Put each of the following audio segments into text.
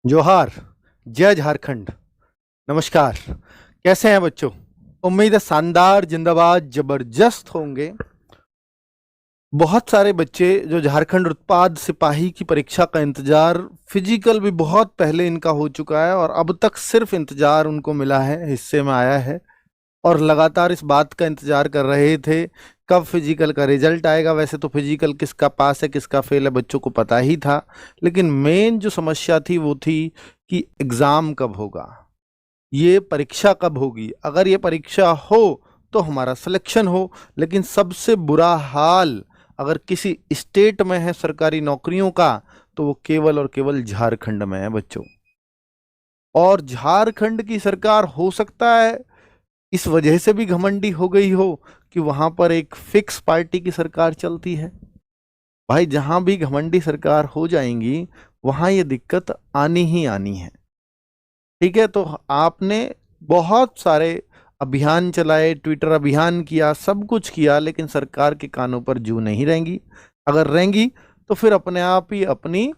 जोहार। जय झारखंड। नमस्कार। कैसे हैं बच्चों? उम्मीद है शानदार, जिंदाबाद, जबरदस्त होंगे। बहुत सारे बच्चे जो झारखंड उत्पाद सिपाही की परीक्षा का इंतजार, फिजिकल भी बहुत पहले इनका हो चुका है और अब तक सिर्फ इंतजार उनको मिला है, हिस्से में आया है और लगातार इस बात का इंतजार कर रहे थे कब फिजिकल का रिजल्ट आएगा। वैसे तो फिजिकल किसका पास है किसका फेल है बच्चों को पता ही था, लेकिन मेन जो समस्या थी वो थी कि एग्जाम कब होगा, ये परीक्षा कब होगी। अगर ये परीक्षा हो तो हमारा सिलेक्शन हो, लेकिन सबसे बुरा हाल अगर किसी स्टेट में है सरकारी नौकरियों का तो वो केवल और केवल झारखंड में है बच्चों। और झारखंड की सरकार हो सकता है इस वजह से भी घमंडी हो गई हो कि वहां पर एक फिक्स पार्टी की सरकार चलती है। भाई जहां भी घमंडी सरकार हो जाएंगी वहां ये दिक्कत आनी ही आनी है। ठीक है, तो आपने बहुत सारे अभियान चलाए, ट्विटर अभियान किया, सब कुछ किया, लेकिन सरकार के कानों पर जू नहीं रहेंगी। अगर रहेंगी तो फिर अपने आप ही अपनी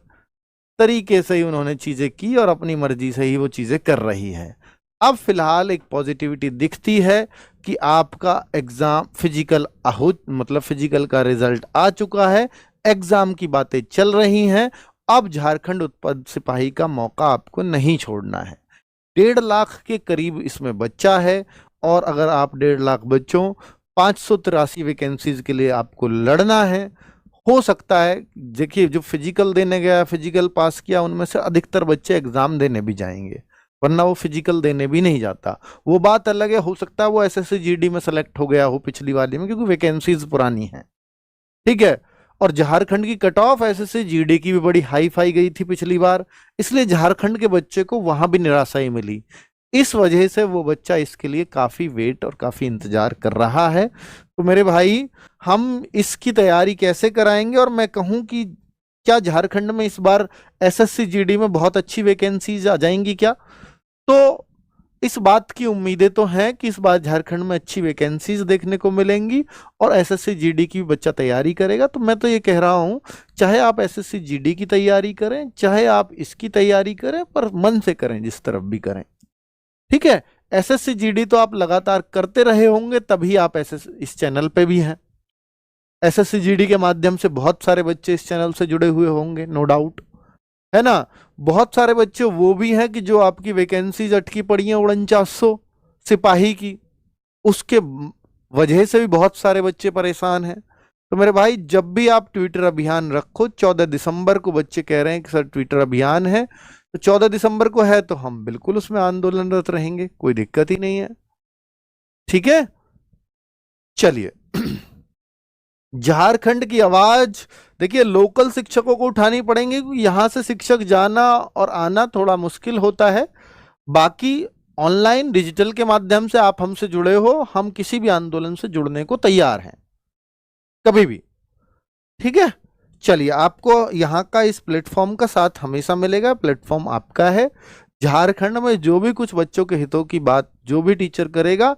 तरीके से ही उन्होंने चीजें की और अपनी मर्जी से ही वो चीजें कर रही है। अब फिलहाल एक पॉजिटिविटी दिखती है कि आपका एग्जाम फिजिकल मतलब फिजिकल का रिजल्ट आ चुका है, एग्जाम की बातें चल रही हैं। अब झारखंड उत्पाद सिपाही का मौका आपको नहीं छोड़ना है। 1.5 लाख के करीब इसमें बच्चा है और अगर आप 1.5 लाख बच्चों 583 वैकेंसीज के लिए आपको लड़ना है, हो सकता है देखिए जो फिजिकल देने गया, फिजिकल पास किया, उनमें से अधिकतर बच्चे एग्जाम देने भी जाएंगे, वरना वो फिजिकल देने भी नहीं जाता। वो बात अलग है, हो सकता है वो एसएससी जीडी में सेलेक्ट हो गया हो पिछली वाली में, क्योंकि वैकेंसीज पुरानी है। ठीक है, और झारखंड की कट ऑफ एसएससी जीडी की भी बड़ी हाई फाई गई थी पिछली बार, इसलिए झारखंड के बच्चे को वहां भी निराशा ही मिली। इस वजह से वो बच्चा इसके लिए काफी वेट और काफी इंतजार कर रहा है। तो मेरे भाई, हम इसकी तैयारी कैसे कराएंगे? और मैं कहूं कि क्या झारखंड में इस बार एसएससी जीडी में बहुत अच्छी वैकेंसीज आ जाएंगी क्या? तो इस बात की उम्मीदें तो हैं कि इस बार झारखंड में अच्छी वैकेंसीज देखने को मिलेंगी और एसएससी जीडी की भी बच्चा तैयारी करेगा। तो मैं तो ये कह रहा हूं, चाहे आप एसएससी जीडी की तैयारी करें, चाहे आप इसकी तैयारी करें, पर मन से करें, जिस तरफ भी करें। ठीक है, एसएससी जीडी तो आप लगातार करते रहे होंगे, तभी आप इस चैनल पे भी हैं। एसएससी जीडी के माध्यम से बहुत सारे बच्चे इस चैनल से जुड़े हुए होंगे, नो डाउट, है ना। बहुत सारे बच्चे वो भी हैं कि जो आपकी वैकेंसीज अटकी पड़ी हैं 4900 सिपाही की, उसके वजह से भी बहुत सारे बच्चे परेशान हैं। तो मेरे भाई, जब भी आप ट्विटर अभियान रखो, 14 दिसंबर को बच्चे कह रहे हैं कि सर ट्विटर अभियान है, तो 14 दिसंबर को है तो हम बिल्कुल उसमें आंदोलनरत रहेंगे, कोई दिक्कत ही नहीं है। ठीक है, चलिए। झारखंड की आवाज देखिए, लोकल शिक्षकों को उठानी पड़ेंगी, क्योंकि यहां से शिक्षक जाना और आना थोड़ा मुश्किल होता है। बाकी ऑनलाइन डिजिटल के माध्यम से आप हमसे जुड़े हो, हम किसी भी आंदोलन से जुड़ने को तैयार हैं, कभी भी। ठीक है, चलिए, आपको यहाँ का इस प्लेटफॉर्म का साथ हमेशा मिलेगा, प्लेटफॉर्म आपका है। झारखंड में जो भी कुछ बच्चों के हितों की बात जो भी टीचर करेगा,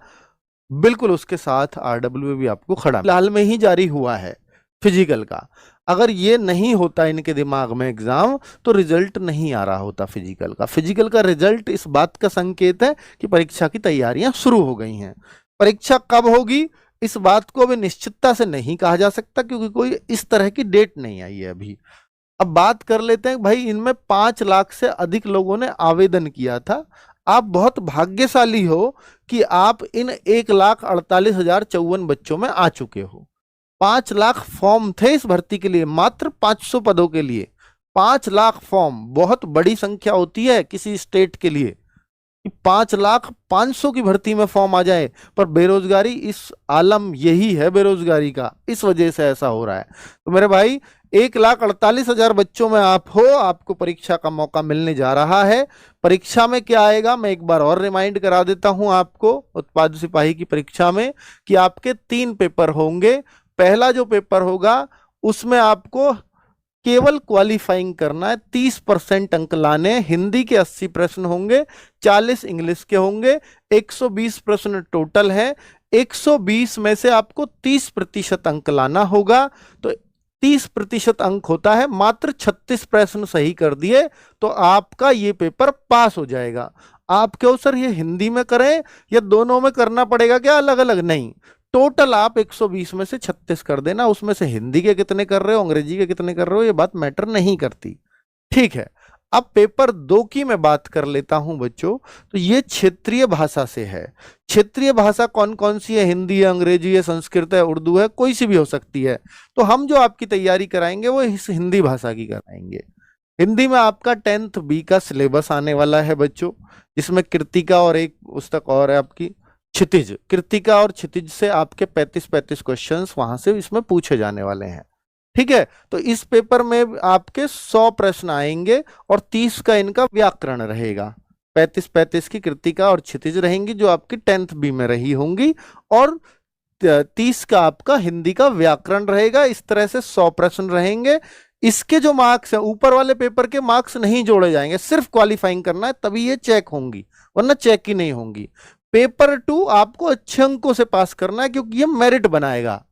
बिल्कुल उसके साथ आरडब्ल्यू भी आपको खड़ा। फिलहाल में ही जारी हुआ है फिजिकल का, अगर ये नहीं होता इनके दिमाग में एग्जाम, तो रिजल्ट नहीं आ रहा होता फिजिकल का। फिजिकल का रिजल्ट इस बात का संकेत है कि परीक्षा की तैयारियां शुरू हो गई हैं। परीक्षा कब होगी इस बात को अभी निश्चितता से नहीं कहा जा सकता, क्योंकि कोई इस तरह की डेट नहीं आई है अभी। अब बात कर लेते हैं भाई, इनमें 5 लाख से अधिक लोगों ने आवेदन किया था। आप बहुत भाग्यशाली हो कि आप इन 1,48,054 बच्चों में आ चुके हो। 5 लाख फॉर्म थे इस भर्ती के लिए, मात्र 500 पदों के लिए 5 लाख फॉर्म बहुत बड़ी संख्या होती है किसी स्टेट के लिए कि 5,05,000 की भर्ती में फॉर्म आ जाए। पर बेरोजगारी, इस आलम यही है बेरोजगारी का, इस वजह से ऐसा हो रहा है। तो मेरे भाई, 1,48,000 बच्चों में आप हो, आपको परीक्षा का मौका मिलने जा रहा है। परीक्षा में क्या आएगा, मैं एक बार और रिमाइंड करा देता हूं आपको। उत्पाद सिपाही की परीक्षा में कि आपके 3 पेपर होंगे। पहला जो पेपर होगा उसमें आपको केवल क्वालिफाइंग करना है, 30% अंक लाने। हिंदी के 80 प्रश्न होंगे, 40 इंग्लिश के होंगे, 120 प्रश्न टोटल है। 120 में से आपको 30% अंक लाना होगा। तो 30% अंक होता है, मात्र 36 प्रश्न सही कर दिए तो आपका ये पेपर पास हो जाएगा। आप क्यों सर ये हिंदी में करें या दोनों में करना पड़ेगा क्या अलग अलग? नहीं, टोटल आप 120 में से 36 कर देना। उसमें से हिंदी के कितने कर रहे हो, अंग्रेजी के कितने कर रहे हो, ये बात मैटर नहीं करती। ठीक है, अब पेपर 2 की मैं बात कर लेता हूं बच्चों। तो ये क्षेत्रीय भाषा से है। क्षेत्रीय भाषा कौन कौन सी है? हिंदी है, अंग्रेजी है, संस्कृत है, उर्दू है, कोई सी भी हो सकती है। तो हम जो आपकी तैयारी कराएंगे वो इस हिंदी भाषा की कराएंगे। हिंदी में आपका 10th B का सिलेबस आने वाला है बच्चों, जिसमें कृतिका और एक पुस्तक और है आपकी क्षितिज। कृतिका और क्षितिज से आपके 35 क्वेश्चंस वहां से इसमें पूछे जाने वाले हैं। ठीक है, तो इस पेपर में आपके 100 प्रश्न आएंगे और 30 का इनका व्याकरण रहेगा। 35 की कृतिका और क्षितिज रहेंगी जो आपकी 10th B में रही होंगी, और 30 का आपका हिंदी का व्याकरण रहेगा। इस तरह से 100 प्रश्न रहेंगे। इसके जो मार्क्स है, ऊपर वाले पेपर के मार्क्स नहीं जोड़े जाएंगे, सिर्फ क्वालिफाइंग करना है तभी ये चेक होंगी, वरना चेक ही नहीं होंगी। पेपर 2 आपको अच्छे अंकों से पास करना है क्योंकि ये मेरिट बनाएगा।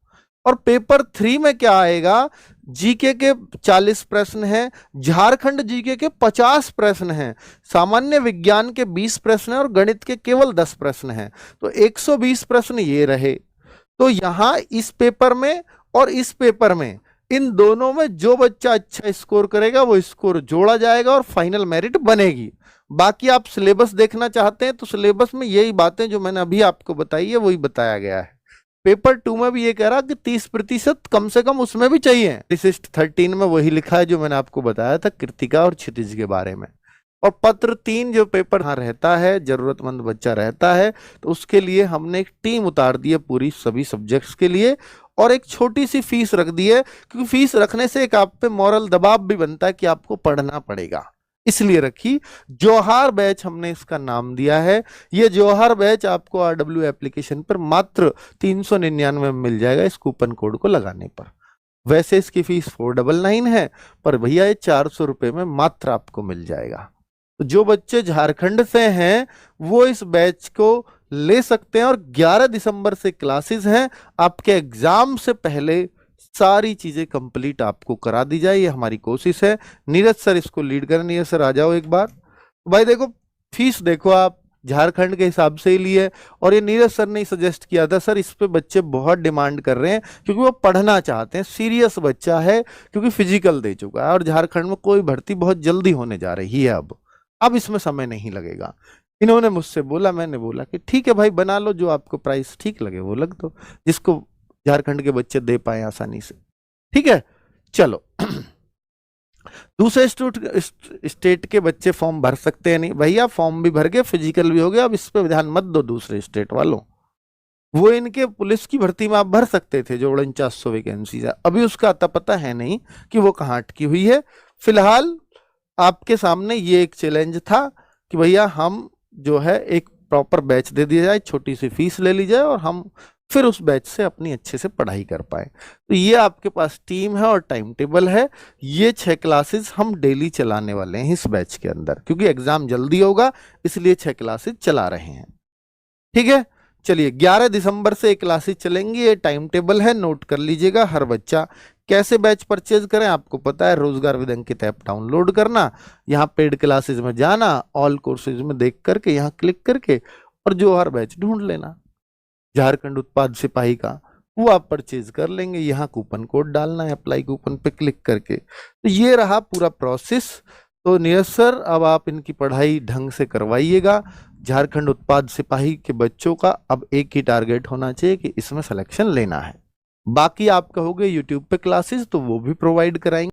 और पेपर 3 में क्या आएगा? जीके के 40 प्रश्न हैं, झारखंड जीके के 50 प्रश्न हैं, सामान्य विज्ञान के 20 प्रश्न हैं और गणित के केवल 10 प्रश्न हैं। तो 120 प्रश्न ये रहे। तो यहां इस पेपर में और इस पेपर में, इन दोनों में जो बच्चा अच्छा स्कोर करेगा वो स्कोर जोड़ा जाएगा और फाइनल मेरिट बनेगी। बाकी आप सिलेबस देखना चाहते हैं तो सिलेबस में यही बातें जो मैंने अभी आपको बताई है वही बताया गया है। पेपर 2 में भी ये कह रहा कि 30% कम से कम उसमें भी चाहिए। रिसिस्ट 13 में वही लिखा है जो मैंने आपको बताया था कृतिका और क्षितिज के बारे में। और पत्र 3 जो पेपर यहाँ रहता है, जरूरतमंद बच्चा रहता है, तो उसके लिए हमने एक टीम उतार दी है पूरी सभी सब्जेक्ट्स के लिए, और एक छोटी सी फीस रख दी है, क्योंकि फीस रखने से एक आप पे मॉरल दबाव भी बनता है कि आपको पढ़ना पड़ेगा, इसलिए रखी। जौहार बैच हमने इसका नाम दिया है। ये जौहार बैच आपको RW एप्लीकेशन पर मात्र 399 में मिल जाएगा इस कूपन कोड को लगाने पर। वैसे इसकी फीस 499 है, पर भैया ये 400 रुपए में मात्र आपको मिल जाएगा। तो जो बच्चे झारखंड से हैं वो इस बैच को ले सकते हैं। और 11 दिसंबर से क्लासेस हैं। आपके एग्जाम से पहले सारी चीजें कंप्लीट आपको करा दी जाए, ये हमारी कोशिश है। नीरज सर इसको लीड करें। नीरज सर आ जाओ एक बार। भाई देखो, फीस देखो आप, झारखंड के हिसाब से ही लिए, और ये नीरज सर ने सजेस्ट किया था सर इस पे बच्चे बहुत डिमांड कर रहे हैं क्योंकि वो पढ़ना चाहते हैं। सीरियस बच्चा है क्योंकि फिजिकल दे चुका है, और झारखंड में कोई भर्ती बहुत जल्दी होने जा रही है। अब इसमें समय नहीं लगेगा। इन्होंने मुझसे बोला, मैंने बोला कि ठीक है भाई बना लो, जो आपको प्राइस ठीक लगे वो लग दो, जिसको झारखंड के बच्चे दे पाए आसानी से। ठीक है, चलो। दूसरे स्टेट के बच्चे फॉर्म भर सकते हैं नहीं भैया, फॉर्म भी भर गए, फिजिकल भी हो गया, अब इस पे ध्यान मत दो दूसरे स्टेट वालों। वो इनके पुलिस की भर्ती में आप भर सकते थे जो 4900 वैकेंसी है, अभी उसका अता पता है नहीं कि वो कहाँ अटकी हुई है। फिलहाल आपके सामने ये एक चैलेंज था कि भैया हम जो है एक प्रॉपर बैच दे दिया जाए, छोटी सी फीस ले ली जाए और हम फिर उस बैच से अपनी अच्छे से पढ़ाई कर पाए। तो ये आपके पास टीम है और टाइम टेबल है। ये 6 क्लासेस हम डेली चलाने वाले हैं इस बैच के अंदर, क्योंकि एग्जाम जल्दी होगा इसलिए 6 क्लासेस चला रहे हैं। ठीक है, चलिए 11 दिसंबर से 1 क्लासेस चलेंगी। ये टाइम टेबल है, नोट कर लीजिएगा हर बच्चा। कैसे बैच परचेज करें आपको पता है, रोजगार विद अंकित ऐप डाउनलोड करना, यहाँ पेड क्लासेस में जाना, ऑल कोर्सेज में देख करके यहाँ क्लिक करके और जो हर बैच ढूंढ लेना झारखंड उत्पाद सिपाही का, वो आप परचेज कर लेंगे। यहाँ कूपन कोड डालना है, अप्लाई कूपन पे क्लिक करके। तो ये रहा पूरा प्रोसेस। तो नीरज सर अब आप इनकी पढ़ाई ढंग से करवाइएगा। झारखंड उत्पाद सिपाही के बच्चों का अब एक ही टारगेट होना चाहिए कि इसमें सिलेक्शन लेना है। बाकी आप कहोगे यूट्यूब पे क्लासेस, तो वो भी प्रोवाइड कराएंगे।